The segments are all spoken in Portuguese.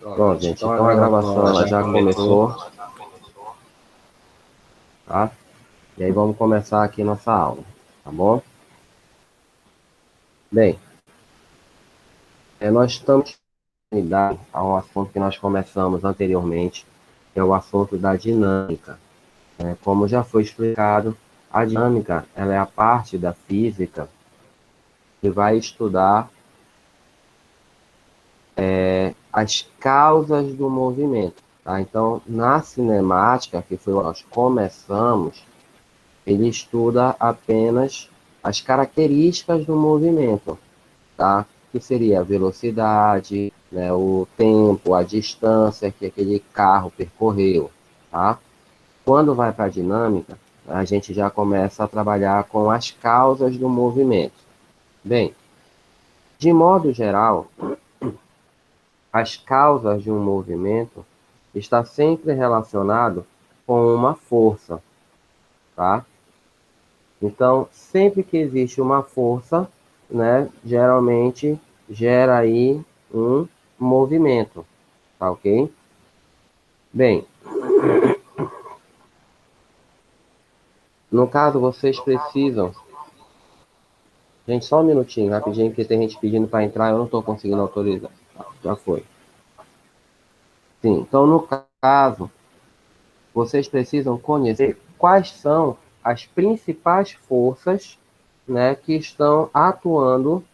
Pronto, gente. Então a gravação ela já começou, tá? E aí vamos começar aqui nossa aula, tá bom? Bem, nós estamos continuidade a um assunto que nós começamos anteriormente, que é o assunto da dinâmica. Como já foi explicado, a dinâmica ela é a parte da física que vai estudar as causas do movimento, tá? Então, na cinemática, que foi onde nós começamos, ele estuda apenas as características do movimento, tá? Que seria a velocidade, né, o tempo, a distância que aquele carro percorreu, tá? Quando vai para a dinâmica, a gente já começa a trabalhar com as causas do movimento. Bem, de modo geral, as causas de um movimento está sempre relacionado com uma força, tá? Então, sempre que existe uma força, né, geralmente gera aí um movimento, tá ok? Bem, no caso vocês precisam... Gente, só um minutinho, rapidinho, porque tem gente pedindo para entrar, eu não estou conseguindo autorizar. Já foi. Sim, então no caso, vocês precisam conhecer quais são as principais forças, né, que estão atuando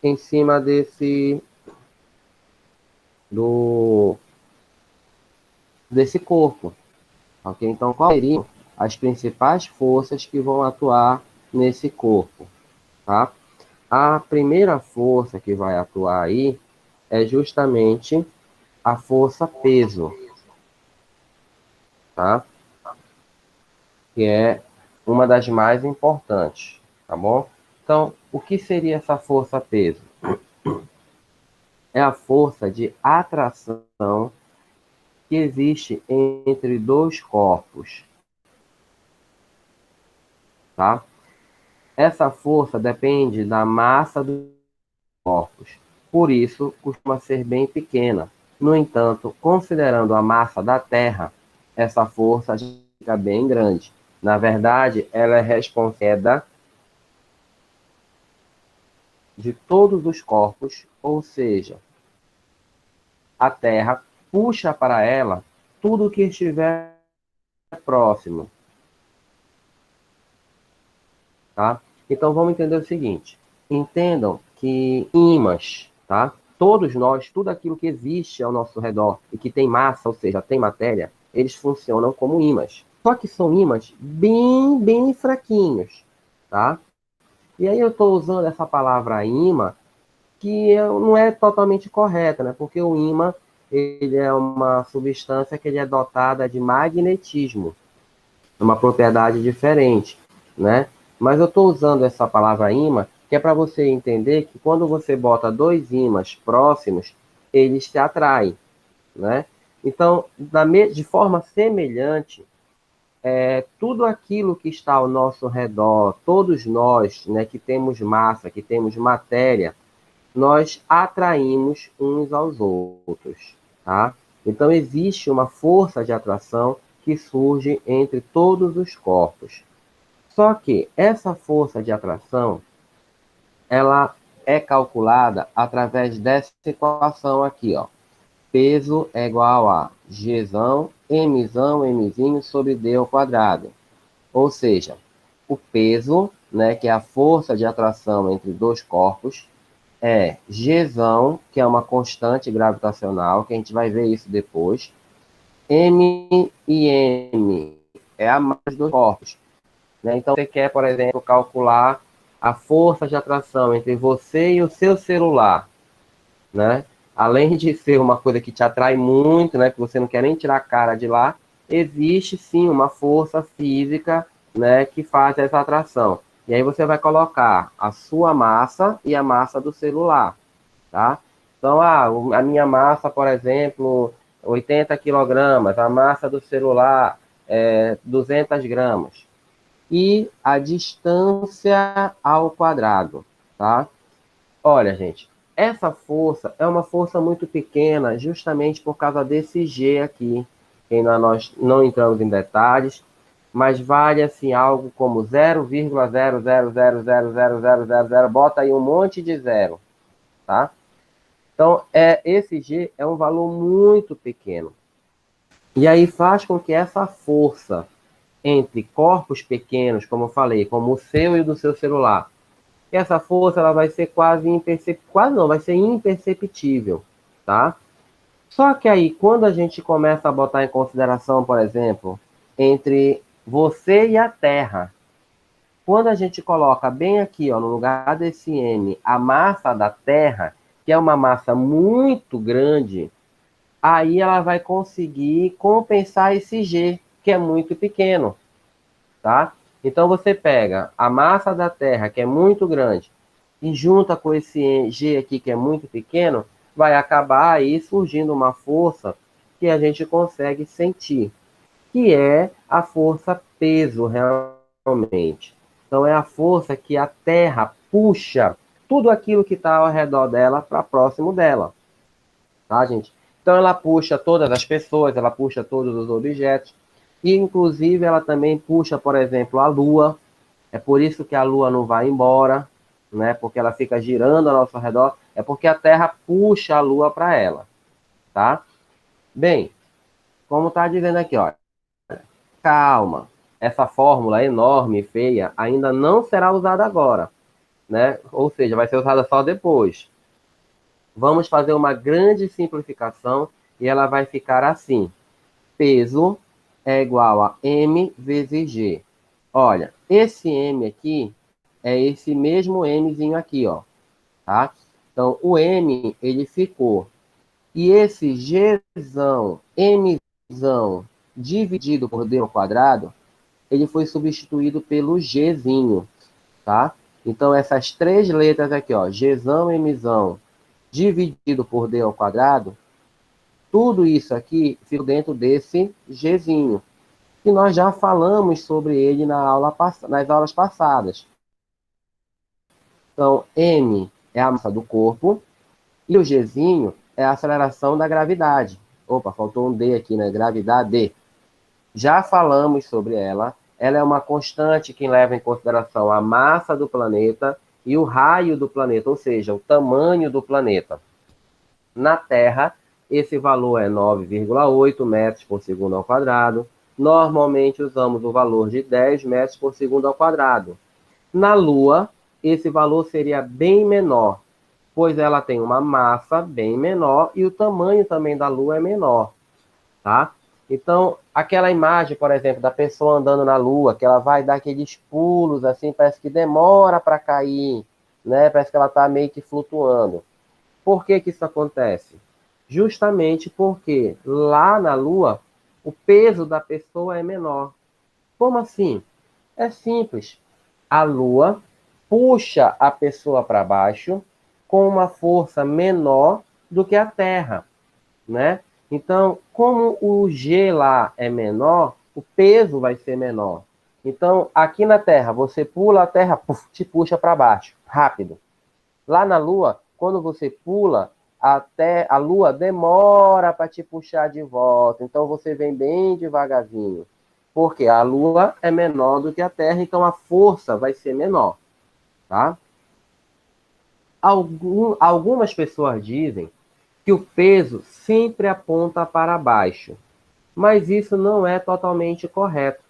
em cima do, desse corpo, ok? Então, quais seriam as principais forças que vão atuar nesse corpo, tá? A primeira força que vai atuar aí é justamente a força peso, tá? Que é uma das mais importantes, tá bom? Então, o que seria essa força peso? É a força de atração que existe entre dois corpos, tá? Essa força depende da massa dos corpos, por isso costuma ser bem pequena. No entanto, considerando a massa da Terra, essa força fica bem grande. Na verdade, ela é responsável de todos os corpos, ou seja, a Terra puxa para ela tudo que estiver próximo, tá? Então vamos entender o seguinte: entendam que ímãs, tá? Todos nós, tudo aquilo que existe ao nosso redor e que tem massa, ou seja, tem matéria, eles funcionam como ímãs. Só que são ímãs bem fraquinhos, tá? E aí eu estou usando essa palavra ímã que não é totalmente correta, né? Porque o ímã ele é uma substância que ele é dotada de magnetismo, uma propriedade diferente, né? Mas eu estou usando essa palavra ímã que é para você entender que quando você bota dois ímãs próximos, eles se atraem, né? Então, de forma semelhante, tudo aquilo que está ao nosso redor, todos nós, né, que temos massa, que temos matéria, nós atraímos uns aos outros, tá? Então existe uma força de atração que surge entre todos os corpos. Só que essa força de atração, ela é calculada através dessa equação aqui, ó. Peso é igual a Gzão, Mzinho sobre D ao quadrado. Ou seja, o peso, né, que é a força de atração entre dois corpos, é Gzão, que é uma constante gravitacional, que a gente vai ver isso depois. M e M é a massa dos corpos, né? Então, você quer, por exemplo, calcular a força de atração entre você e o seu celular, né? Além de ser uma coisa que te atrai muito, né, que você não quer nem tirar a cara de lá, existe sim uma força física, né, que faz essa atração. E aí você vai colocar a sua massa e a massa do celular, tá? Então, a minha massa, por exemplo, 80 quilogramas, a massa do celular é 200 gramas. E a distância ao quadrado, tá? Olha, gente, essa força é uma força muito pequena, justamente por causa desse G aqui, que ainda nós não entramos em detalhes, mas vale assim algo como 0,000000000, bota aí um monte de zero, tá? Então, esse G é um valor muito pequeno. E aí faz com que essa força entre corpos pequenos, como eu falei, como o seu e o do seu celular, essa força ela vai ser quase imperceptível, quase não, vai ser imperceptível, tá? Só que aí, quando a gente começa a botar em consideração, por exemplo, entre você e a Terra, quando a gente coloca bem aqui, ó, no lugar desse M, a massa da Terra, que é uma massa muito grande, aí ela vai conseguir compensar esse G, que é muito pequeno, tá? Então você pega a massa da Terra, que é muito grande, e junta com esse G aqui, que é muito pequeno, vai acabar aí surgindo uma força que a gente consegue sentir, que é a força peso, realmente. Então é a força que a Terra puxa tudo aquilo que está ao redor dela para próximo dela, tá, gente? Então ela puxa todas as pessoas, ela puxa todos os objetos, e inclusive ela também puxa, por exemplo, a Lua. É por isso que a Lua não vai embora, né? Porque ela fica girando ao nosso redor. É porque a Terra puxa a Lua para ela, tá? Bem, como está dizendo aqui, ó, calma. Essa fórmula enorme e feia ainda não será usada agora, né? Ou seja, vai ser usada só depois. Vamos fazer uma grande simplificação e ela vai ficar assim: peso é igual a m vezes g. Olha, esse m aqui é esse mesmo mzinho aqui, ó, tá? Então, o m, ele ficou. E esse gzão, mzão, dividido por d ao quadrado, ele foi substituído pelo gzinho, tá? Então, essas três letras aqui, ó, gzão, mzão, dividido por d ao quadrado, tudo isso aqui fica dentro desse gzinho, que nós já falamos sobre ele nas aulas passadas. Então, m é a massa do corpo, e o gzinho é a aceleração da gravidade. Opa, faltou um D aqui, né? Gravidade. Já falamos sobre ela. Ela é uma constante que leva em consideração a massa do planeta e o raio do planeta, ou seja, o tamanho do planeta. Na Terra, esse valor é 9,8 metros por segundo ao quadrado. Normalmente usamos o valor de 10 metros por segundo ao quadrado. Na Lua, esse valor seria bem menor, pois ela tem uma massa bem menor e o tamanho também da Lua é menor, tá? Então, aquela imagem, por exemplo, da pessoa andando na Lua, que ela vai dar aqueles pulos, assim, parece que demora para cair, né? Parece que ela está meio que flutuando. Por que que isso acontece? Justamente porque lá na Lua, o peso da pessoa é menor. Como assim? É simples. A Lua puxa a pessoa para baixo com uma força menor do que a Terra, né? Então, como o G lá é menor, o peso vai ser menor. Então, aqui na Terra, você pula a Terra, puf, te puxa para baixo, rápido. Lá na Lua, quando você pula, até a Lua demora para te puxar de volta. Então, você vem bem devagarzinho. Porque a Lua é menor do que a Terra, então a força vai ser menor, tá? Algumas pessoas dizem que o peso sempre aponta para baixo, mas isso não é totalmente correto.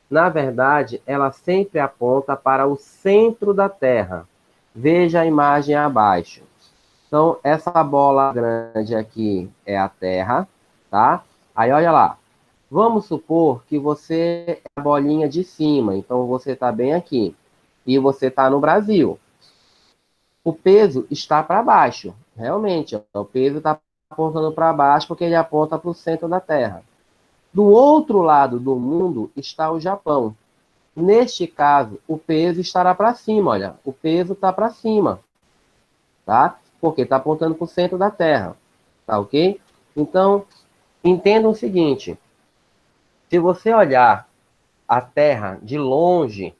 Na verdade, ela sempre aponta para o centro da Terra. Veja a imagem abaixo. Então, essa bola grande aqui é a Terra, tá? Aí, olha lá. Vamos supor que você é a bolinha de cima, então você está bem aqui. E você está no Brasil. O peso está para baixo, realmente. Ó, o peso está apontando para baixo porque ele aponta para o centro da Terra. Do outro lado do mundo está o Japão. Neste caso, o peso estará para cima, olha. O peso está para cima, tá? Porque está apontando para o centro da Terra, tá ok? Então, entenda o seguinte. Se você olhar a Terra de longe,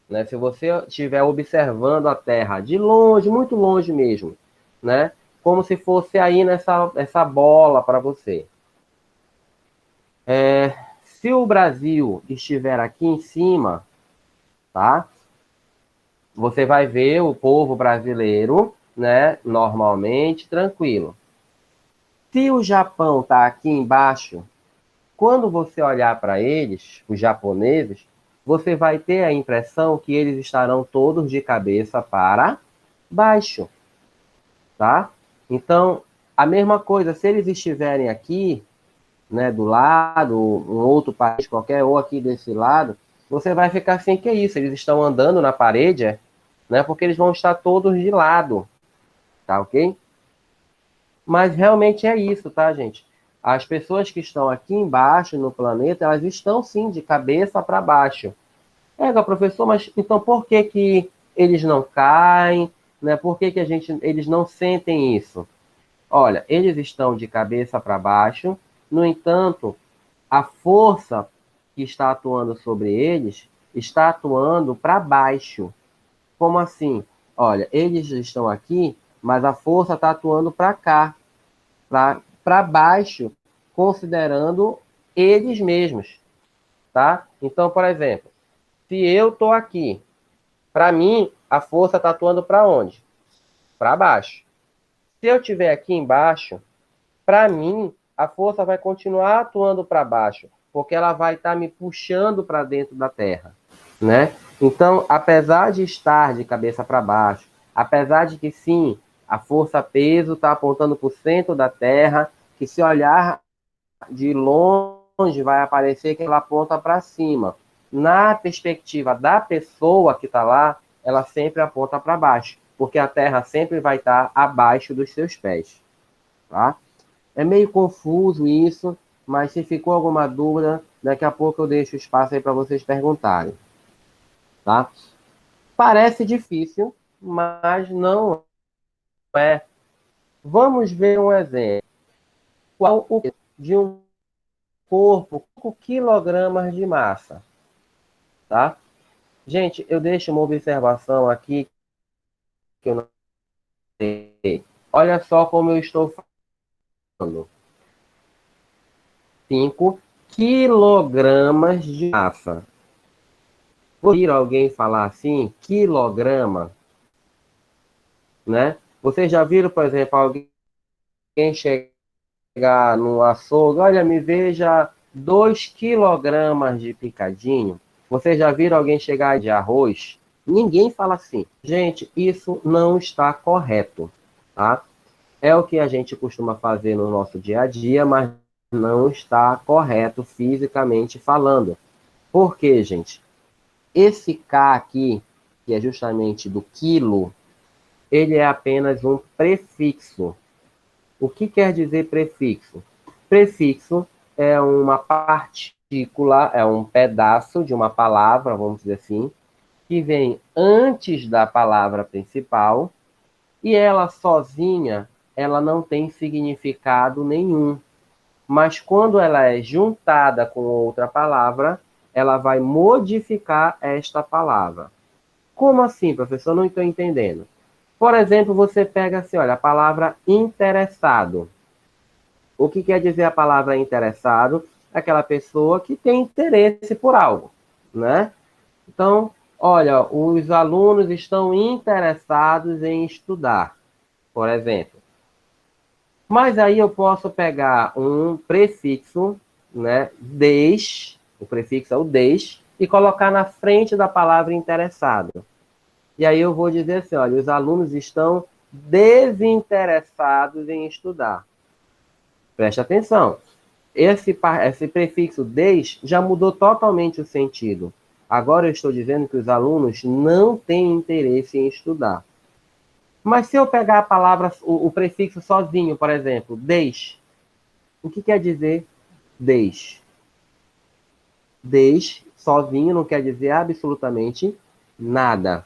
né, se você estiver observando a Terra de longe, muito longe mesmo, né? Como se fosse aí essa bola para você. Se o Brasil estiver aqui em cima, tá? Você vai ver o povo brasileiro, né? Normalmente, tranquilo. Se o Japão está aqui embaixo, quando você olhar para eles, os japoneses, você vai ter a impressão que eles estarão todos de cabeça para baixo, tá? Então, a mesma coisa, se eles estiverem aqui, né, do lado, um outro país qualquer, ou aqui desse lado, você vai ficar assim, que é isso? Eles estão andando na parede, né? Porque eles vão estar todos de lado, tá ok? Mas realmente é isso, tá, gente? As pessoas que estão aqui embaixo no planeta, elas estão sim de cabeça para baixo. Professor, mas então por que que eles não caem, né? Por que que eles não sentem isso? Olha, eles estão de cabeça para baixo, no entanto, a força que está atuando sobre eles está atuando para baixo. Como assim? Olha, eles estão aqui, mas a força está atuando para cá, para baixo, considerando eles mesmos, tá? Então, por exemplo, se eu estou aqui, para mim, a força está atuando para onde? Para baixo. Se eu estiver aqui embaixo, para mim, a força vai continuar atuando para baixo, porque ela vai estar me puxando para dentro da Terra, né? Então, apesar de estar de cabeça para baixo, apesar de que sim, a força-peso está apontando para o centro da Terra, que se olhar de longe vai aparecer que ela aponta para cima. Na perspectiva da pessoa que está lá, ela sempre aponta para baixo, porque a Terra sempre vai estar abaixo dos seus pés, tá? É meio confuso isso, mas se ficou alguma dúvida, daqui a pouco eu deixo espaço aí para vocês perguntarem, tá? Parece difícil, mas não é. Vamos ver um exemplo. Qual o peso de um corpo com quilogramas de massa, tá? Gente, eu deixo uma observação aqui que eu não sei. Olha só como eu estou falando. 5 quilogramas de massa. Ouvir alguém falar assim, quilograma, né? Vocês já viram, por exemplo, alguém chegar no açougue, olha, me veja 2 quilogramas de picadinho. Vocês já viram alguém chegar de arroz? Ninguém fala assim. Gente, isso não está correto, tá? É o que a gente costuma fazer no nosso dia a dia, mas não está correto fisicamente falando. Por quê, gente? Esse K aqui, que é justamente do quilo, ele é apenas um prefixo. O que quer dizer prefixo? Prefixo é uma partícula, é um pedaço de uma palavra, vamos dizer assim, que vem antes da palavra principal e ela sozinha, ela não tem significado nenhum. Mas quando ela é juntada com outra palavra, ela vai modificar esta palavra. Como assim, professor? Não estou entendendo. Por exemplo, você pega assim, olha, a palavra interessado. O que quer dizer a palavra interessado? Aquela pessoa que tem interesse por algo, né? Então, olha, os alunos estão interessados em estudar, por exemplo. Mas aí eu posso pegar um prefixo, né, o prefixo é o des, e colocar na frente da palavra interessado. E aí eu vou dizer assim, olha, os alunos estão desinteressados em estudar. Preste atenção. Esse prefixo des já mudou totalmente o sentido. Agora eu estou dizendo que os alunos não têm interesse em estudar. Mas se eu pegar a palavra, o prefixo sozinho, por exemplo, des, o que quer dizer des? Des, sozinho, não quer dizer absolutamente nada,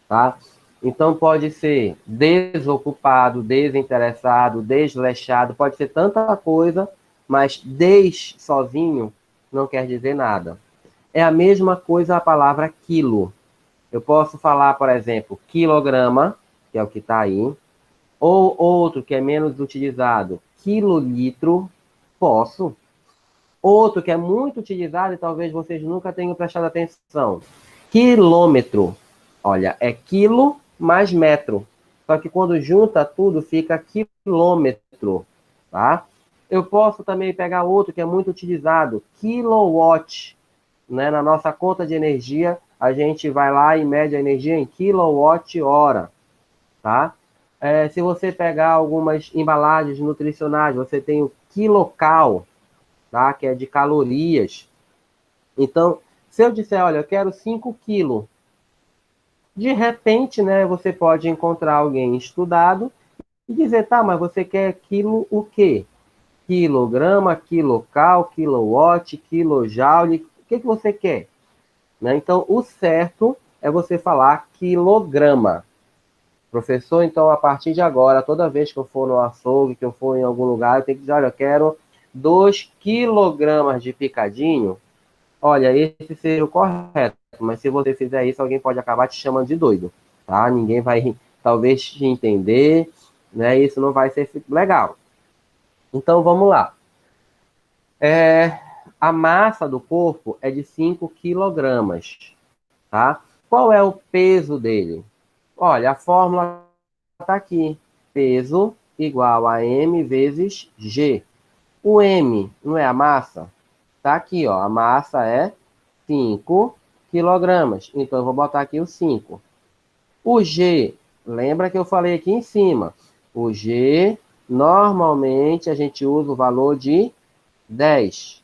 tá? Então pode ser desocupado, desinteressado, desleixado, pode ser tanta coisa, mas des sozinho não quer dizer nada. É a mesma coisa a palavra quilo. Eu posso falar, por exemplo, quilograma, que é o que está aí, Ou outro que é menos utilizado, quilolitro, posso. Outro que é muito utilizado e talvez vocês nunca tenham prestado atenção, quilômetro. Olha, é quilo mais metro. Só que quando junta tudo, fica quilômetro, tá? Eu posso também pegar outro que é muito utilizado, kilowatt, né? Na nossa conta de energia, a gente vai lá e mede a energia em quilowatt-hora, tá? Se você pegar algumas embalagens nutricionais, você tem o quilocal, tá? Que é de calorias. Então, se eu disser, olha, eu quero 5 quilos, de repente, né, você pode encontrar alguém estudado e dizer, tá, mas você quer quilo o quê? Quilograma, quilocal, kilowatt, kilojoule, o que você quer? Né? Então, o certo é você falar quilograma. Professor, então, a partir de agora, toda vez que eu for no açougue, que eu for em algum lugar, eu tenho que dizer, olha, eu quero 2 quilogramas de picadinho. Olha, esse seria o correto, mas se você fizer isso, alguém pode acabar te chamando de doido, tá? Ninguém vai, talvez, te entender, né? Isso não vai ser legal. Então, vamos lá. A massa do corpo é de 5 quilogramas, tá? Qual é o peso dele? Olha, a fórmula está aqui. Peso igual a m vezes g. O m não é a massa? Tá aqui, ó. A massa é 5 quilogramas. Então, eu vou botar aqui o 5. O G, lembra que eu falei aqui em cima? O G, normalmente, a gente usa o valor de 10,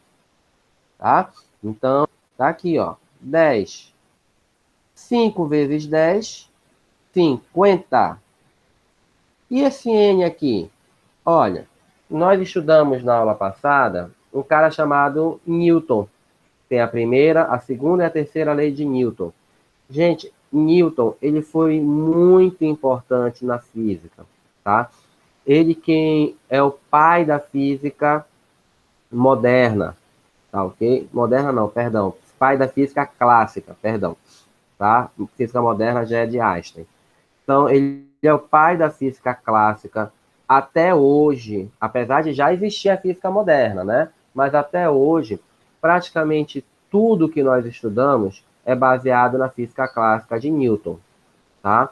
tá? Então, tá aqui, ó. 10. 5 vezes 10, 50. E esse N aqui? Olha, nós estudamos na aula passada um cara chamado Newton. Tem a primeira, a segunda e a terceira lei de Newton. Gente, Newton, ele foi muito importante na física, tá? Ele quem é o pai da física moderna, tá ok? Moderna não, perdão. Pai da física clássica, perdão, tá? Física moderna já é de Einstein. Então, ele é o pai da física clássica até hoje, apesar de já existir a física moderna, né? Mas até hoje, praticamente tudo que nós estudamos é baseado na física clássica de Newton, tá?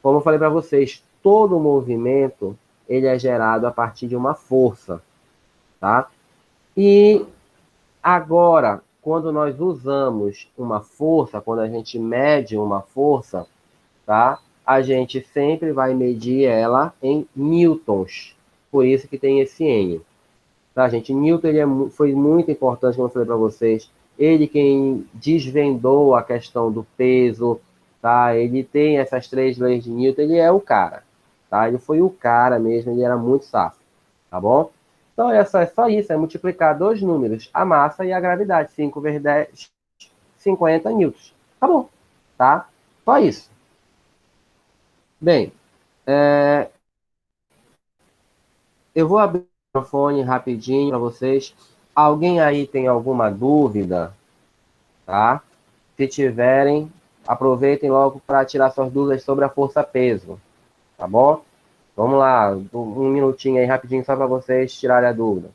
Como eu falei para vocês, todo movimento ele é gerado a partir de uma força, tá? E agora, quando nós usamos uma força, quando a gente mede uma força, tá? A gente sempre vai medir ela em newtons. Por isso que tem esse N. Tá, gente? Newton ele foi muito importante, como eu falei para vocês. Ele quem desvendou a questão do peso, tá? Ele tem essas 3 leis de Newton, ele é o cara, tá? Ele foi o cara mesmo, ele era muito safo, tá bom? Então, é só isso, é multiplicar dois números, a massa e a gravidade. 5 vezes 10, 50 newtons. Tá bom, tá? Só isso. Bem, eu vou abrir o microfone rapidinho para vocês. Alguém aí tem alguma dúvida, tá? Se tiverem, aproveitem logo para tirar suas dúvidas sobre a força-peso, tá bom? Vamos lá, um minutinho aí rapidinho só para vocês tirarem a dúvida.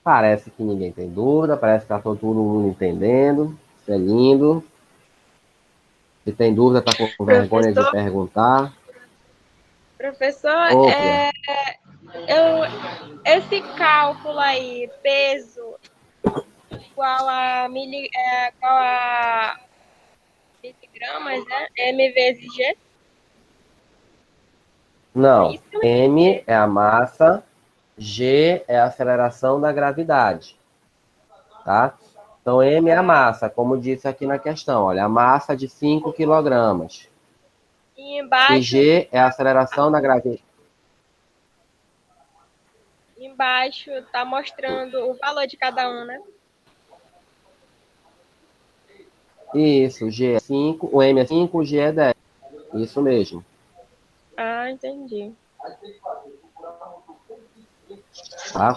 Parece que ninguém tem dúvida, parece que está todo mundo entendendo. Isso é lindo. Se tem dúvida, está com vergonha de Professor, perguntar. professor, Outra. esse cálculo aí, peso igual a miligramas, né? M vezes G, é Não. isso que eu M entendi. é a massa, G é a aceleração da gravidade, tá? Então, M é a massa, como disse aqui na questão, olha, a massa de 5 quilogramas. E E embaixo, G é a aceleração da gravidade. embaixo tá mostrando o valor de cada um, né? Isso, G é 5, o M é 5, o G é 10. Isso mesmo. Ah, entendi. tá?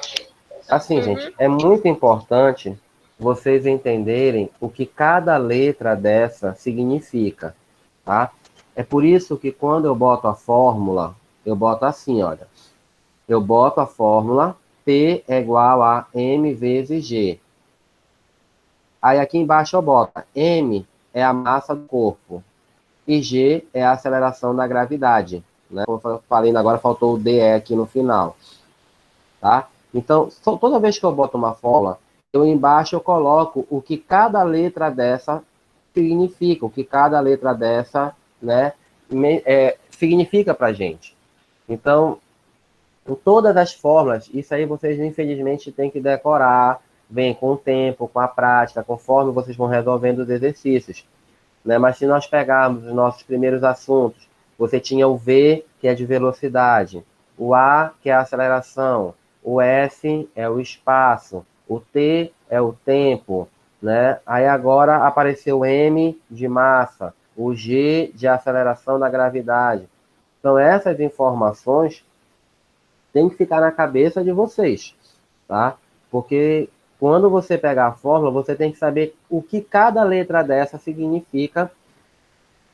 Assim, gente, é muito importante vocês entenderem o que cada letra dessa significa, tá? É por isso que quando eu boto a fórmula, eu boto assim, olha. Eu boto a fórmula P é igual a M vezes G. Aí aqui embaixo eu boto M é a massa do corpo e G é a aceleração da gravidade, né? Como eu falei, agora faltou o DE aqui no final, tá? Então, toda vez que eu boto uma fórmula, eu embaixo eu coloco o que cada letra dessa significa, o que cada letra dessa, né, significa para gente. Então, em todas as fórmulas, isso aí vocês infelizmente têm que decorar, vem com o tempo, com a prática, conforme vocês vão resolvendo os exercícios, né? Mas se nós pegarmos os nossos primeiros assuntos, você tinha o V, que é de velocidade, o A, que é a aceleração, o S é o espaço, o T é o tempo, né? Aí agora apareceu o M de massa, o G de aceleração da gravidade. Então essas informações têm que ficar na cabeça de vocês, tá? Porque quando você pegar a fórmula, você tem que saber o que cada letra dessa significa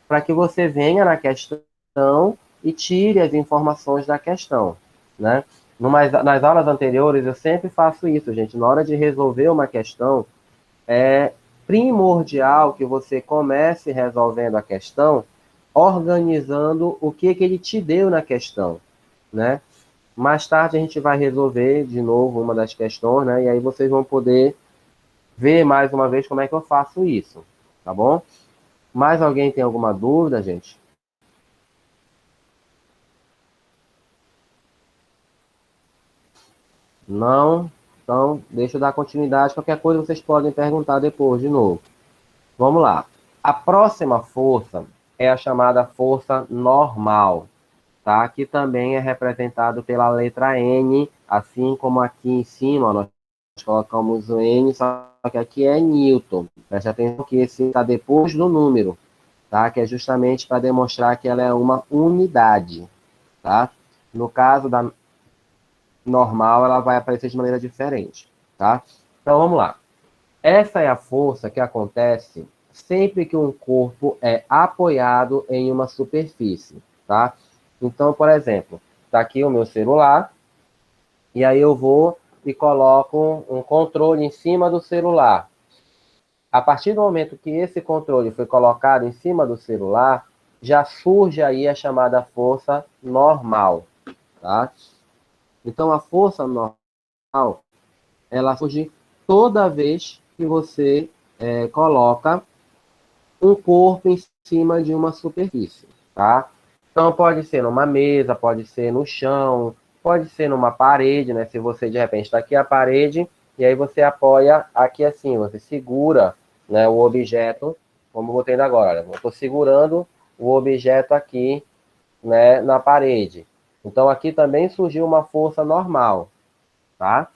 para que você venha na questão e tire as informações da questão, né? Nas aulas anteriores, eu sempre faço isso, gente. Na hora de resolver uma questão, é primordial que você comece resolvendo a questão, organizando o que ele te deu na questão, né? Mais tarde a gente vai resolver de novo uma das questões, né? E aí vocês vão poder ver mais uma vez como é que eu faço isso, tá bom? Mais alguém tem alguma dúvida, gente? Não? Então, deixa eu dar continuidade. Qualquer coisa vocês podem perguntar depois de novo. Vamos lá. A próxima força é a chamada força normal, tá? Que também é representado pela letra N, assim como aqui em cima, ó, nós colocamos o N, só que aqui é Newton. Preste atenção que esse está depois do número, tá? Que é justamente para demonstrar que ela é uma unidade, tá? No caso da normal, ela vai aparecer de maneira diferente, tá? Então, vamos lá. Essa é a força que acontece sempre que um corpo é apoiado em uma superfície, tá? Então, por exemplo, está aqui o meu celular, e aí eu vou e coloco um controle em cima do celular. A partir do momento que esse controle foi colocado em cima do celular, já surge aí a chamada força normal, tá? Então, a força normal, ela surge toda vez que você coloca um corpo em cima de uma superfície, tá? Então pode ser numa mesa, pode ser no chão, pode ser numa parede, né? Se você de repente está aqui a parede e aí você apoia aqui assim, você segura, né, o objeto, como eu botei agora. Eu estou segurando o objeto aqui, né, na parede. Então aqui também surgiu uma força normal, tá?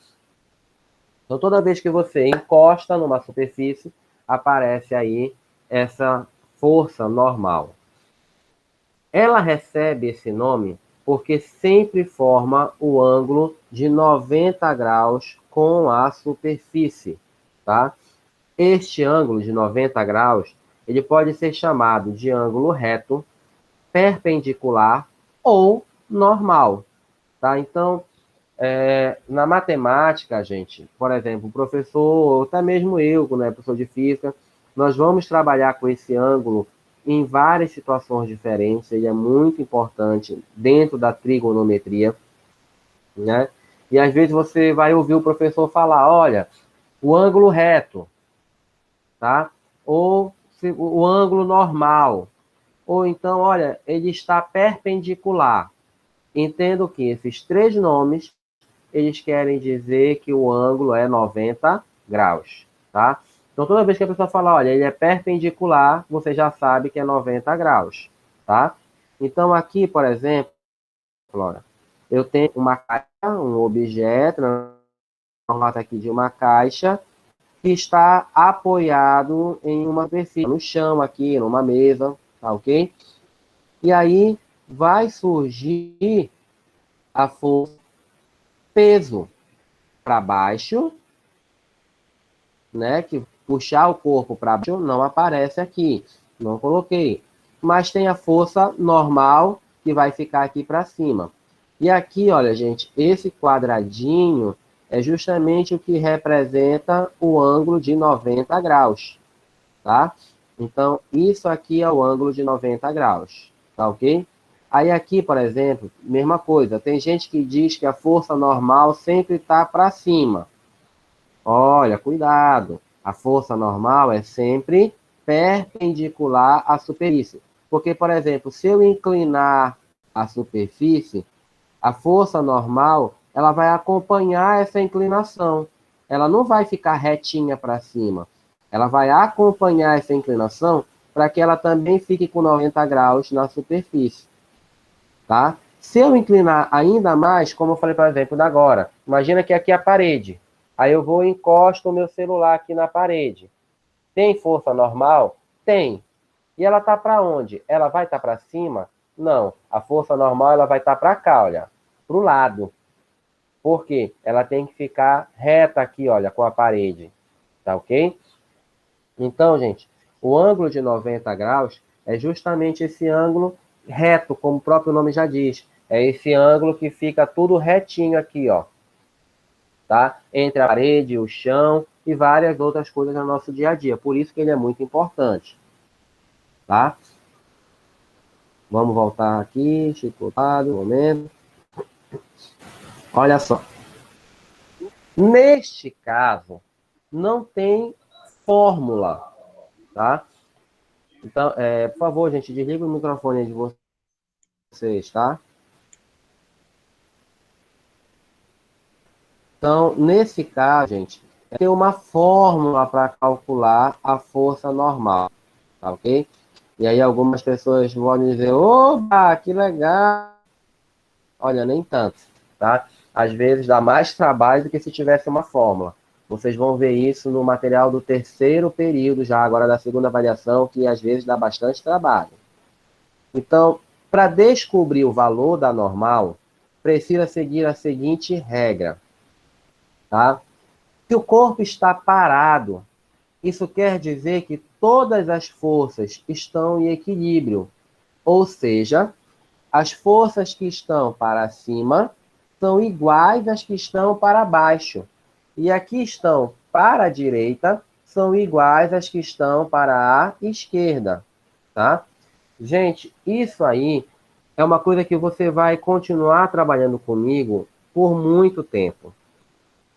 Então toda vez que você encosta numa superfície, aparece aí essa força normal. Ela recebe esse nome porque sempre forma o ângulo de 90 graus com a superfície, tá? Este ângulo de 90 graus, ele pode ser chamado de ângulo reto, perpendicular ou normal, tá? Então, na matemática, gente, por exemplo, o professor, ou até mesmo eu, né, professor de física, nós vamos trabalhar com esse ângulo em várias situações diferentes, ele é muito importante dentro da trigonometria, né? E às vezes você vai ouvir o professor falar, olha, o ângulo reto, tá? Ou o ângulo normal, ou então, olha, ele está perpendicular. Entendo que esses três nomes eles querem dizer que o ângulo é 90 graus, tá? Então, toda vez que a pessoa fala, olha, ele é perpendicular, você já sabe que é 90 graus, tá? Então, aqui, por exemplo, Flora, eu tenho uma caixa, um objeto, formato aqui de uma caixa, que está apoiado em uma superfície, no chão aqui, numa mesa, tá ok? E aí vai surgir a força peso, para baixo, né? Que puxar o corpo para baixo não aparece aqui. Não coloquei. Mas tem a força normal que vai ficar aqui para cima. E aqui, olha, gente, esse quadradinho é justamente o que representa o ângulo de 90 graus, tá? Então, isso aqui é o ângulo de 90 graus, tá ok? Aí aqui, por exemplo, mesma coisa. Tem gente que diz que a força normal sempre está para cima. Olha, cuidado. A força normal é sempre perpendicular à superfície. Porque, por exemplo, se eu inclinar a superfície, a força normal, ela vai acompanhar essa inclinação. Ela não vai ficar retinha para cima. Ela vai acompanhar essa inclinação para que ela também fique com 90 graus na superfície, tá? Se eu inclinar ainda mais, como eu falei, por exemplo, da agora, imagina que aqui é a parede. Aí eu vou e encosto o meu celular aqui na parede. Tem força normal? Tem. E ela está para onde? Ela vai estar para cima? Não. A força normal ela vai estar para cá, olha, para o lado. Por quê? Ela tem que ficar reta aqui, olha, com a parede. Tá ok? Então, gente, o ângulo de 90 graus é justamente esse ângulo reto, como o próprio nome já diz. É esse ângulo que fica tudo retinho aqui, ó. Tá? Entre a parede, o chão e várias outras coisas no nosso dia a dia. Por isso que ele é muito importante. Tá? Vamos voltar aqui, chicotado, um momento. Olha só. Neste caso, não tem fórmula, tá? Então, por favor, gente, desliga o microfone de vocês, tá? Então, nesse caso, gente, tem uma fórmula para calcular a força normal, tá ok? E aí algumas pessoas vão dizer, opa, que legal! Olha, nem tanto, tá? Às vezes dá mais trabalho do que se tivesse uma fórmula. Vocês vão ver isso no material do terceiro período, já agora da segunda avaliação, que às vezes dá bastante trabalho. Então, para descobrir o valor da normal, precisa seguir a seguinte regra, tá? Se o corpo está parado, isso quer dizer que todas as forças estão em equilíbrio, ou seja, as forças que estão para cima são iguais às que estão para baixo. E as que estão para a direita são iguais às que estão para a esquerda, tá? Gente, isso aí é uma coisa que você vai continuar trabalhando comigo por muito tempo.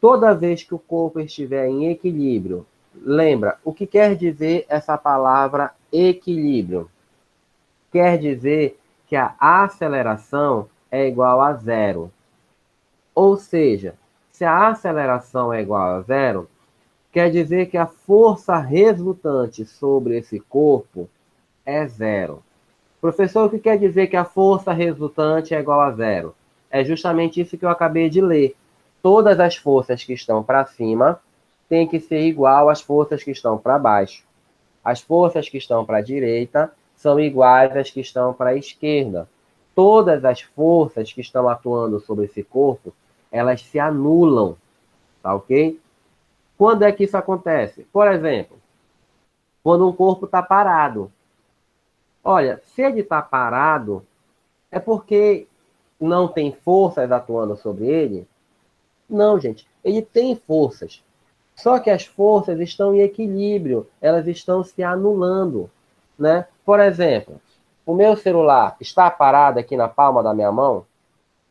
Toda vez que o corpo estiver em equilíbrio, lembra, o que quer dizer essa palavra equilíbrio? Quer dizer que a aceleração é igual a zero. Ou seja, se a aceleração é igual a zero, quer dizer que a força resultante sobre esse corpo é zero. Professor, o que quer dizer que a força resultante é igual a zero? É justamente isso que eu acabei de ler. Todas as forças que estão para cima têm que ser igual às forças que estão para baixo. As forças que estão para a direita são iguais às que estão para a esquerda. Todas as forças que estão atuando sobre esse corpo, elas se anulam, tá ok? Quando é que isso acontece? Por exemplo, quando um corpo está parado. Olha, se ele está parado, é porque não tem forças atuando sobre ele? Não, gente. Ele tem forças. Só que as forças estão em equilíbrio. Elas estão se anulando, né? Por exemplo, o meu celular está parado aqui na palma da minha mão?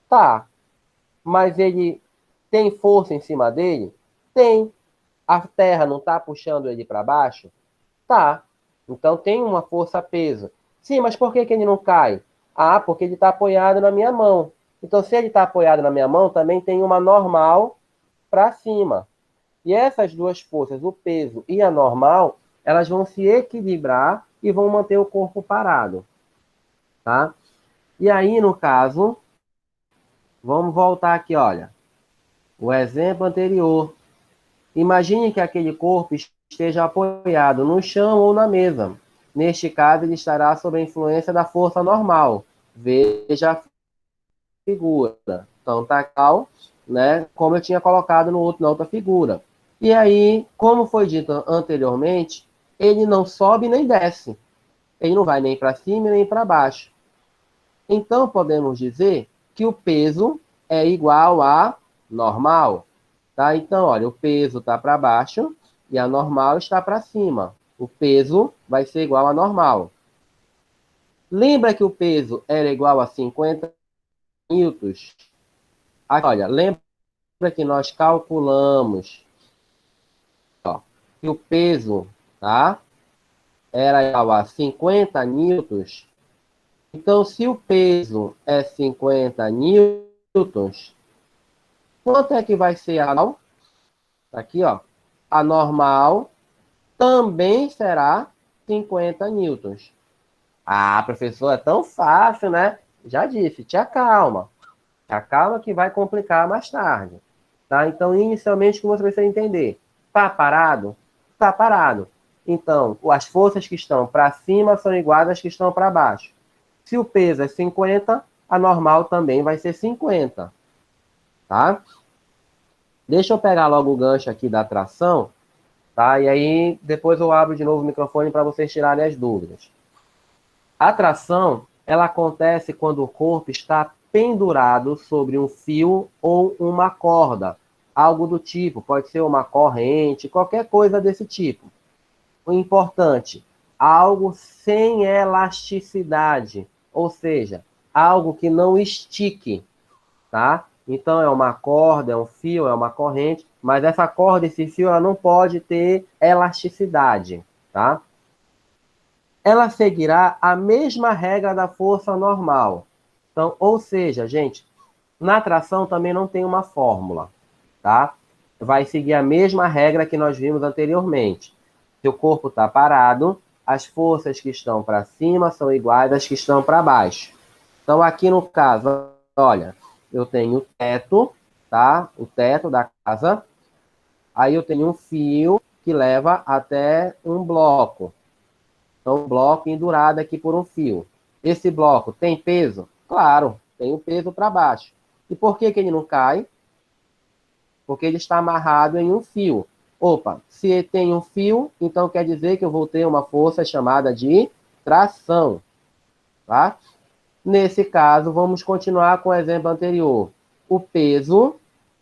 Tá. Mas ele tem força em cima dele? Tem. A terra não está puxando ele para baixo? Tá. Então tem uma força-peso. Sim, mas por que ele não cai? Ah, porque ele está apoiado na minha mão. Então, se ele está apoiado na minha mão, também tem uma normal para cima. E essas duas forças, o peso e a normal, elas vão se equilibrar e vão manter o corpo parado, tá? E aí, no caso, vamos voltar aqui, olha. O exemplo anterior. Imagine que aquele corpo esteja apoiado no chão ou na mesa. Neste caso, ele estará sob a influência da força normal. Veja a figura. Então, tá calmo. né, como eu tinha colocado na outra figura. E aí, como foi dito anteriormente, ele não sobe nem desce. Ele não vai nem para cima nem para baixo. Então, podemos dizer que o peso é igual a normal. Tá? Então, olha, o peso está para baixo e a normal está para cima. O peso vai ser igual a normal. Lembra que o peso era igual a 50 newtons? Aqui, olha, lembra que nós calculamos, ó, que o peso, tá, era igual a 50 newtons. Então, se o peso é 50 newtons, quanto é que vai ser a normal? Aqui, ó. A normal também será 50 newtons. Ah, professor, é tão fácil, né? Já disse, te acalma. Te acalma que vai complicar mais tarde. Tá? Então, inicialmente, o que você precisa entender? Tá parado? Tá parado. Então, as forças que estão para cima são iguais às que estão para baixo. Se o peso é 50, a normal também vai ser 50. Tá? Deixa eu pegar logo o gancho aqui da tração, tá? E aí, depois eu abro de novo o microfone para vocês tirarem as dúvidas. A tração, ela acontece quando o corpo está pendurado sobre um fio ou uma corda, algo do tipo, pode ser uma corrente, qualquer coisa desse tipo. O importante, algo sem elasticidade, ou seja, algo que não estique, tá? Então é uma corda, é um fio, é uma corrente, mas essa corda, esse fio, ela não pode ter elasticidade, tá? Ela seguirá a mesma regra da força normal. Então, ou seja, gente, na tração também não tem uma fórmula, tá? Vai seguir a mesma regra que nós vimos anteriormente. Se o corpo está parado, as forças que estão para cima são iguais às que estão para baixo. Então, aqui no caso, olha, eu tenho o teto, tá? O teto da casa. Aí eu tenho um fio que leva até um bloco. Então, um bloco pendurado aqui por um fio. Esse bloco tem peso? Claro, tem o peso para baixo. E por que ele não cai? Porque ele está amarrado em um fio. Opa, se tem um fio, então quer dizer que eu vou ter uma força chamada de tração, tá? Nesse caso, vamos continuar com o exemplo anterior. O peso,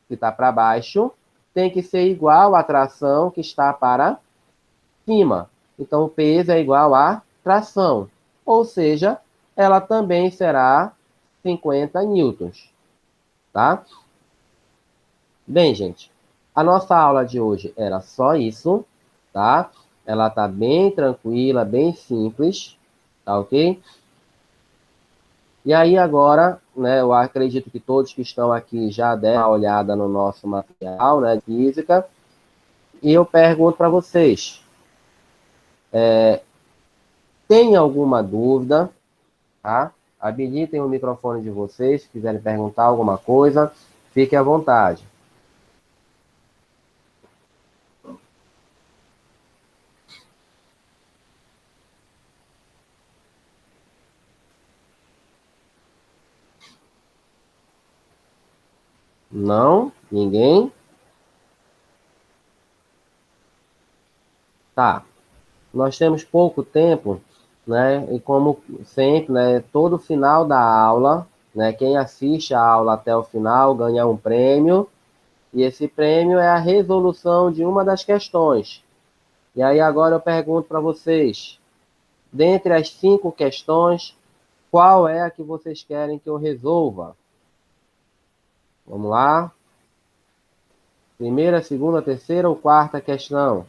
que está para baixo, tem que ser igual à tração que está para cima. Então, o peso é igual à tração. Ou seja, ela também será 50 newtons, tá? Bem, gente, a nossa aula de hoje era só isso, tá? Ela tá bem tranquila, bem simples, tá ok? E aí agora, né, eu acredito que todos que estão aqui já deram uma olhada no nosso material, né, de física, e eu pergunto para vocês, tem alguma dúvida, tá? Habilitem o microfone de vocês, se quiserem perguntar alguma coisa, fiquem à vontade. Não? Ninguém? Tá. Nós temos pouco tempo, né? E como sempre, né, todo final da aula, né, quem assiste a aula até o final ganha um prêmio, e esse prêmio é a resolução de uma das questões. E aí agora eu pergunto para vocês, dentre as 5 questões, qual é a que vocês querem que eu resolva? Vamos lá? Primeira, segunda, terceira ou quarta questão?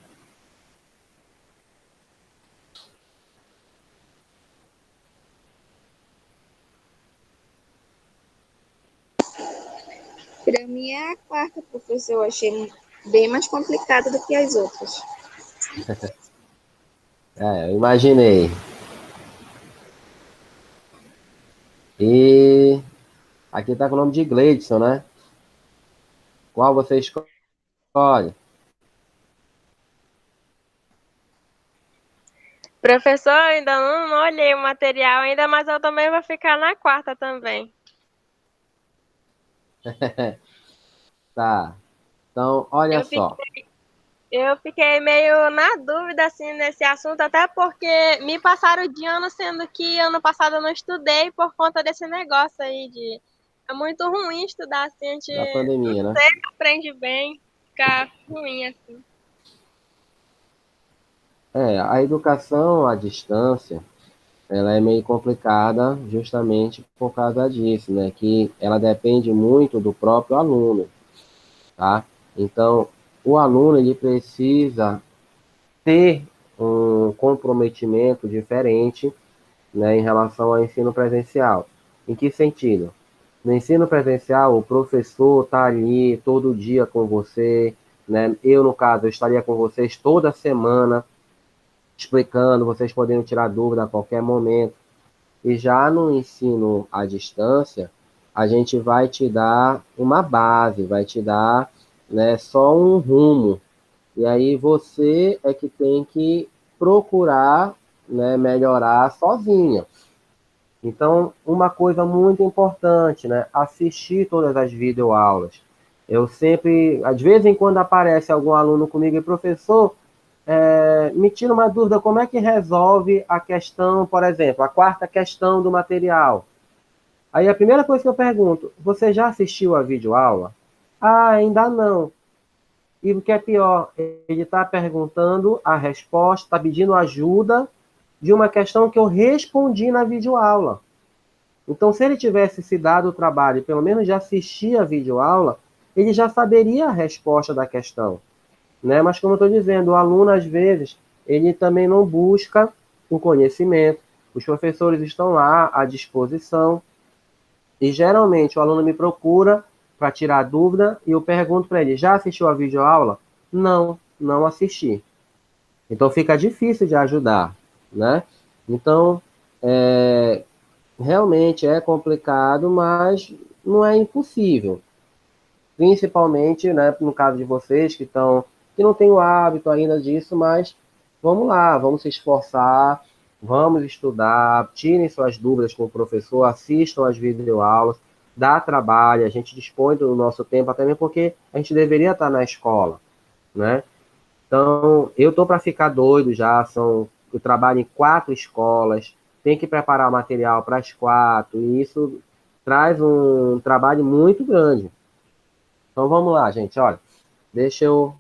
Para mim é a quarta, professor. Eu achei bem mais complicada do que as outras. Eu imaginei. E aqui está com o nome de Gleidson, né? Qual você escolhe? Professor, ainda não olhei o material ainda, mas eu também vou ficar na quarta também. Tá. Então, olha Eu só. fiquei, eu fiquei meio na dúvida, assim, nesse assunto, até porque me passaram de ano, sendo que ano passado eu não estudei por conta desse negócio aí de... É muito ruim estudar, assim, a gente Da não pandemia, né? sei, aprende bem, fica ruim, assim. A educação à distância, ela é meio complicada justamente por causa disso, né? Que ela depende muito do próprio aluno, tá? Então, o aluno, ele precisa ter um comprometimento diferente, né, em relação ao ensino presencial. Em que sentido? No ensino presencial, o professor está ali todo dia com você, né? Eu, no caso, eu estaria com vocês toda semana, explicando, vocês podendo tirar dúvida a qualquer momento. E já no ensino à distância, a gente vai te dar uma base, vai te dar, né, só um rumo. E aí você é que tem que procurar, né, melhorar sozinha. Então, uma coisa muito importante, né? Assistir todas as videoaulas. Eu sempre, de vez em quando aparece algum aluno comigo e professor, me tira uma dúvida, como é que resolve a questão, por exemplo, a quarta questão do material? Aí a primeira coisa que eu pergunto, você já assistiu a videoaula? Ah, ainda não. E o que é pior, ele está perguntando a resposta, está pedindo ajuda de uma questão que eu respondi na videoaula. Então, se ele tivesse se dado o trabalho, e pelo menos já assistir a videoaula, ele já saberia a resposta da questão, né? Mas como eu estou dizendo, o aluno às vezes ele também não busca o conhecimento. Os professores estão lá à disposição e geralmente o aluno me procura para tirar dúvida e eu pergunto para ele: já assistiu a videoaula? Não, não assisti. Então fica difícil de ajudar, né? Então, é, realmente é complicado, mas não é impossível. Principalmente, né, no caso de vocês que não têm o hábito ainda disso, mas vamos lá, vamos se esforçar, vamos estudar, tirem suas dúvidas com o professor, assistam às videoaulas, dá trabalho, a gente dispõe do nosso tempo, até mesmo porque a gente deveria estar na escola, né? Então, eu estou para ficar doido já, eu trabalho em 4 escolas, tem que preparar material para as 4, e isso traz um trabalho muito grande. Então vamos lá, gente, olha, deixa eu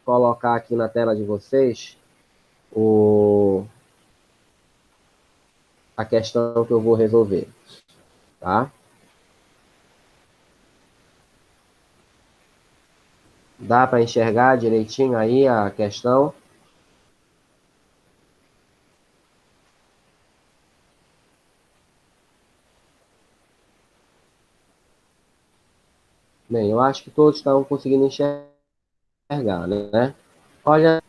colocar aqui na tela de vocês o, a questão que eu vou resolver, tá? Dá para enxergar direitinho aí a questão? Bem, eu acho que todos estão conseguindo enxergar, né? Olha,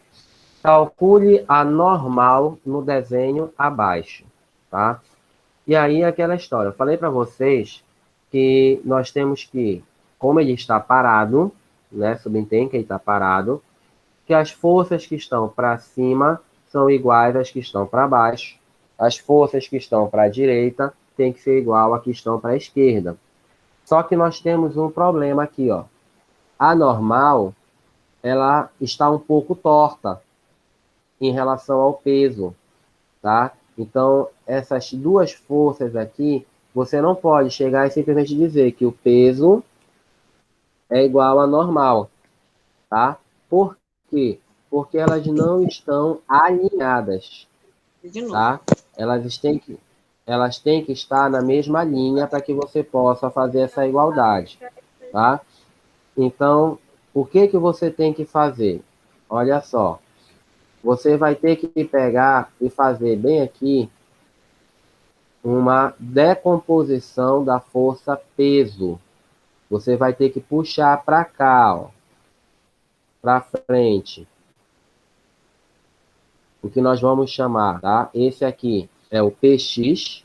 calcule a normal no desenho abaixo, tá? E aí aquela história, eu falei para vocês que nós temos que, como ele está parado, né? Subentende que ele está parado, que as forças que estão para cima são iguais às que estão para baixo. As forças que estão para a direita têm que ser igual às que estão para a esquerda. Só que nós temos um problema aqui, ó. A normal, ela está um pouco torta em relação ao peso, tá? Então, essas duas forças aqui, você não pode chegar e simplesmente dizer que o peso é igual a normal, tá? Por quê? Porque elas não estão alinhadas, De novo. tá? Elas têm que estar na mesma linha para que você possa fazer essa igualdade, tá? Então, o que que você tem que fazer? Olha só, você vai ter que pegar e fazer bem aqui uma decomposição da força peso. Você vai ter que puxar para cá, ó, para frente. O que nós vamos chamar, tá? Esse aqui é o PX,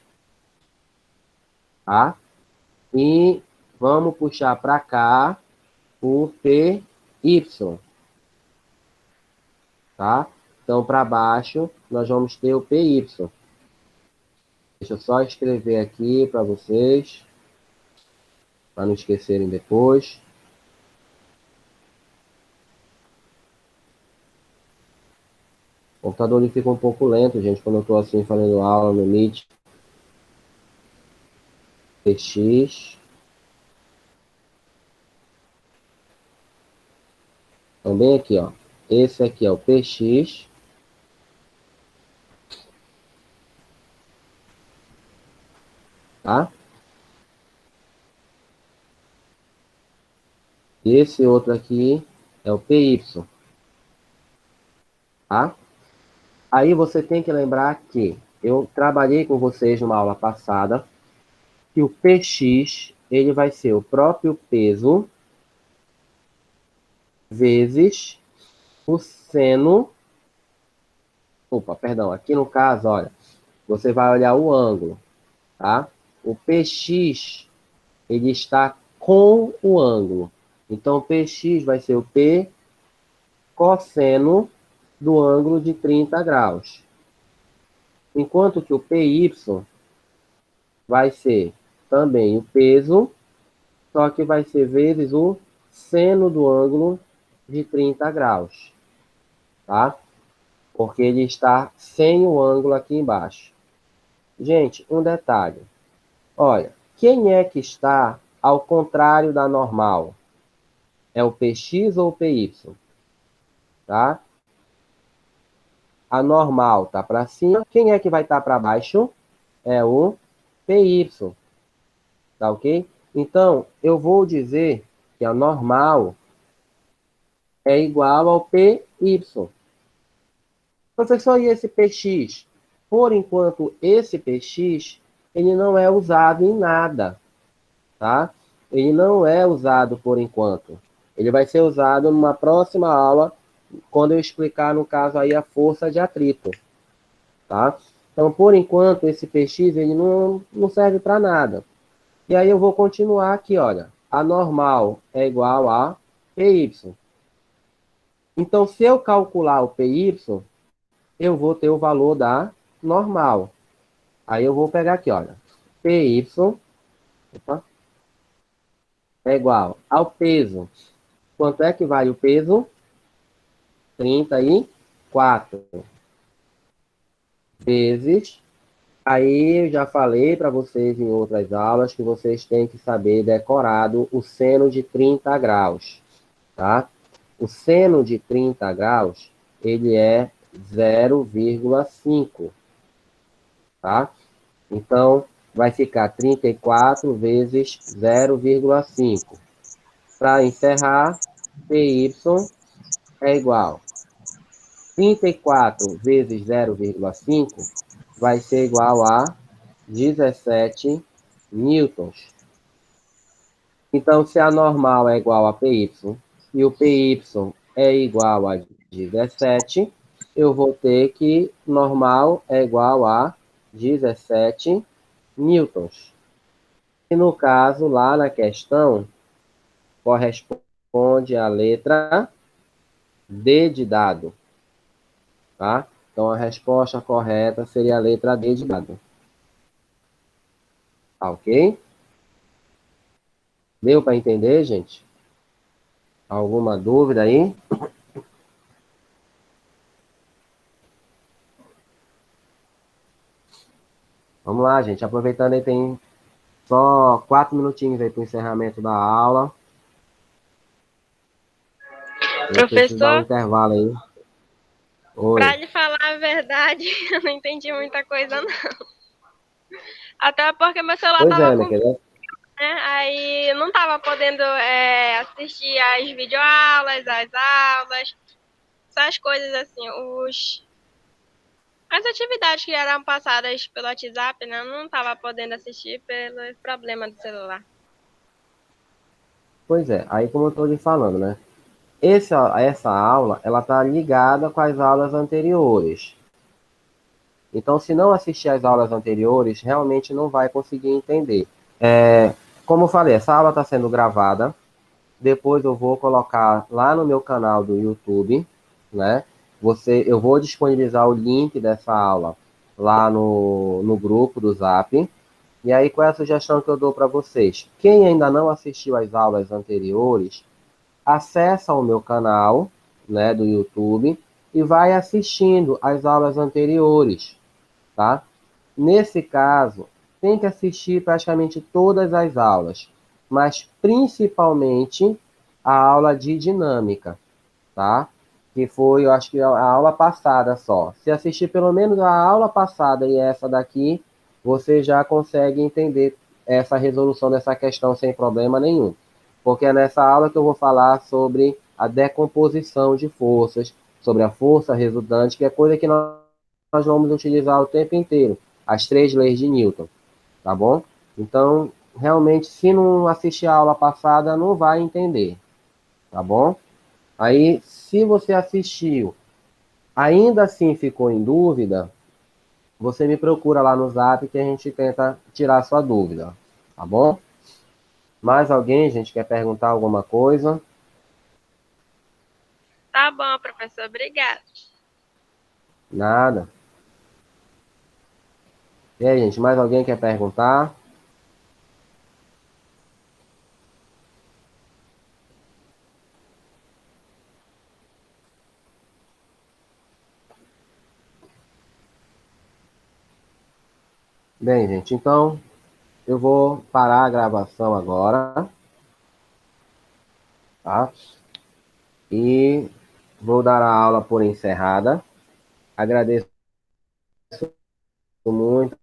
tá? E vamos puxar para cá o PY, tá? Então, para baixo, nós vamos ter o PY. Deixa eu só escrever aqui para vocês, para não esquecerem depois. O computador ele fica um pouco lento, gente, quando eu estou assim fazendo aula no Meet. PX. Também aqui, ó. Esse aqui é o PX. Tá? Esse outro aqui é o PY. Tá? Aí você tem que lembrar que eu trabalhei com vocês numa aula passada que o PX ele vai ser o próprio peso vezes o seno. Opa, perdão. Aqui no caso, olha, você vai olhar o ângulo, tá? O PX ele está com o ângulo. Então, o PX vai ser o P cosseno do ângulo de 30 graus. Enquanto que o PY vai ser também o peso, só que vai ser vezes o seno do ângulo de 30 graus, tá? Porque ele está sem o ângulo aqui embaixo. Gente, um detalhe. Olha, quem é que está ao contrário da normal? É o PX ou o PY? Tá? A normal tá para cima. Quem é que vai estar para baixo? É o PY. Tá ok? Então, eu vou dizer que a normal é igual ao PY. Professor, e esse PX? Por enquanto, esse PX, ele não é usado em nada, tá? Ele não é usado por enquanto. Ele vai ser usado numa próxima aula, quando eu explicar, no caso aí, a força de atrito, tá? Então, por enquanto, esse PX, ele não serve para nada. E aí eu vou continuar aqui, olha. A normal é igual a PY. Então, se eu calcular o PY, eu vou ter o valor da normal. Aí eu vou pegar aqui, olha. PY opa, é igual ao peso. Quanto é que vale o peso? 34 vezes. Aí eu já falei para vocês em outras aulas que vocês têm que saber decorado o seno de 30 graus, tá? O seno de 30 graus, ele é 0,5, tá? Então, vai ficar 34 vezes 0,5. Para encerrar, PY é igual 34 vezes 0,5 vai ser igual a 17 newtons. Então, se a normal é igual a PY e o PY é igual a 17, eu vou ter que normal é igual a 17 newtons. E no caso, lá na questão, corresponde à letra D de dado, tá? Então, a resposta correta seria a letra D de dado. Tá ok? Deu para entender, gente? Alguma dúvida aí? Vamos lá, gente. Aproveitando aí, tem só 4 minutinhos aí para o encerramento da aula. Eu preciso dar um Professor, intervalo aí. pra Oi. lhe falar a verdade, eu não entendi muita coisa, não. Até porque meu celular Pois tava é, minha com, querida. né? Aí não tava podendo assistir as videoaulas, as aulas, essas coisas assim, as atividades que eram passadas pelo WhatsApp, né? Eu não tava podendo assistir pelo problema do celular. Pois é. Aí, como eu estou lhe falando, né? Essa aula, ela tá ligada com as aulas anteriores. Então, se não assistir às aulas anteriores, realmente não vai conseguir entender. Como eu falei, essa aula está sendo gravada. Depois eu vou colocar lá no meu canal do YouTube, né? Eu vou disponibilizar o link dessa aula lá no grupo do Zap. E aí, qual é a sugestão que eu dou para vocês? Quem ainda não assistiu às aulas anteriores, acessa o meu canal, né, do YouTube, e vai assistindo às aulas anteriores, tá? Nesse caso, tem que assistir praticamente todas as aulas, mas principalmente a aula de dinâmica, tá? Que foi, eu acho que a aula passada só. Se assistir pelo menos a aula passada e essa daqui, você já consegue entender essa resolução dessa questão sem problema nenhum. Porque é nessa aula que eu vou falar sobre a decomposição de forças, sobre a força resultante, que é coisa que nós vamos utilizar o tempo inteiro, as 3 leis de Newton, tá bom? Então, realmente, se não assistir a aula passada, não vai entender, tá bom? Aí, se você assistiu, ainda assim ficou em dúvida, você me procura lá no Zap que a gente tenta tirar a sua dúvida, tá bom? Mais alguém, gente, quer perguntar alguma coisa? Tá bom, professor. Obrigada. Nada. E aí, gente, mais alguém quer perguntar? Bem, gente, então eu vou parar a gravação agora, tá? E vou dar a aula por encerrada. Agradeço muito